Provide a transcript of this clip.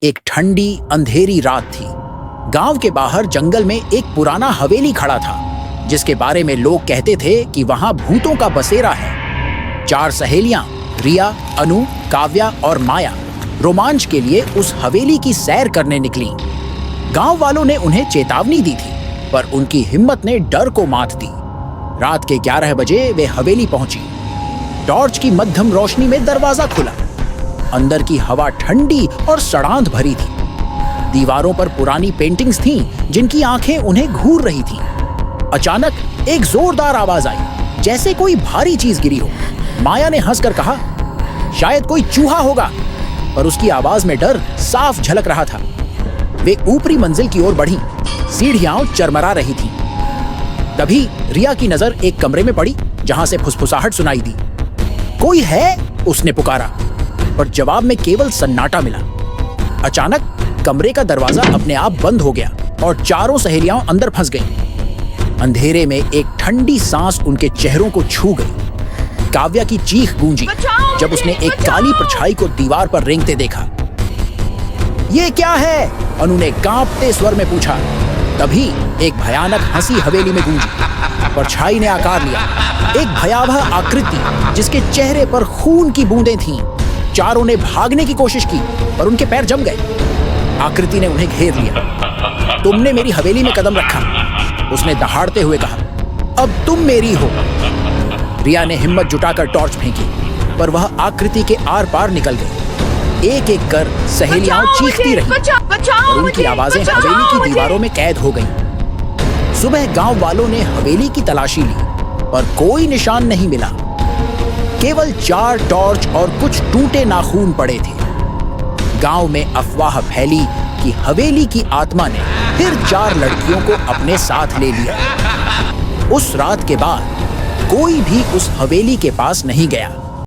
एक ठंडी अंधेरी रात थी। गांव के बाहर जंगल में एक पुराना हवेली खड़ा था, जिसके बारे में लोग कहते थे कि वहां भूतों का बसेरा है। 4 सहेलियां रिया, अनु, काव्या और माया रोमांच के लिए उस हवेली की सैर करने निकली। गांव वालों ने उन्हें चेतावनी दी थी, पर उनकी हिम्मत ने डर को मात दी। रात के 11 बजे वे हवेली पहुंची। टॉर्च की मध्यम रोशनी में दरवाजा खुला। अंदर की हवा ठंडी और सड़ांध भरी थी। दीवारों पर पुरानी पेंटिंग्स थीं, जिनकी आंखें उन्हें घूर रही थीं। अचानक एक जोरदार आवाज आई, जैसे कोई भारी चीज गिरी हो। माया ने हंसकर कहा, शायद कोई चूहा होगा, पर उसकी आवाज में डर साफ झलक रहा था। वे ऊपरी मंजिल की ओर बढ़ी। सीढ़ियां चरमरा रही थीं। तभी रिया की नजर एक कमरे में पड़ी, जहां से फुसफुसाहट सुनाई दी। कोई है? उसने पुकारा, पर जवाब में केवल सन्नाटा मिला। अचानक कमरे का दरवाजा अपने आप बंद हो गया और चारों सहेलियां अंदर फंस गईं। अंधेरे में एक ठंडी सांस उनके चेहरों को छू गई। काव्या की चीख गूंजी जब उसने एक काली परछाई को दीवार पर रेंगते देखा। ये क्या है? अनु ने कांपते स्वर में पूछा। तभी एक भयानक हंसी हवेली में गूंजी। परछाई ने आकार लिया, एक भयावह आकृति जिसके चेहरे पर खून की बूंदें थीं। चारों ने भागने की कोशिश की, पर उनके पैर जम गए। आकृति ने उन्हें घेर लिया। तुमने मेरी हवेली में कदम रखा, उसने दहाड़ते हुए कहा। अब तुम मेरी हो। रिया ने हिम्मत जुटाकर टॉर्च फेंकी, पर वह आकृति के आर पार निकल गई। एक एक कर सहेलियां चीखती रहीं, और उनकी आवाजें हवेली की दीवारों में कैद हो गईं। सुबह गांव वालों ने हवेली की तलाशी ली, पर कोई निशान नहीं मिला। केवल 4 टॉर्च और कुछ टूटे नाखून पड़े थे। गांव में अफवाह फैली कि हवेली की आत्मा ने फिर 4 लड़कियों को अपने साथ ले लिया। उस रात के बाद कोई भी उस हवेली के पास नहीं गया।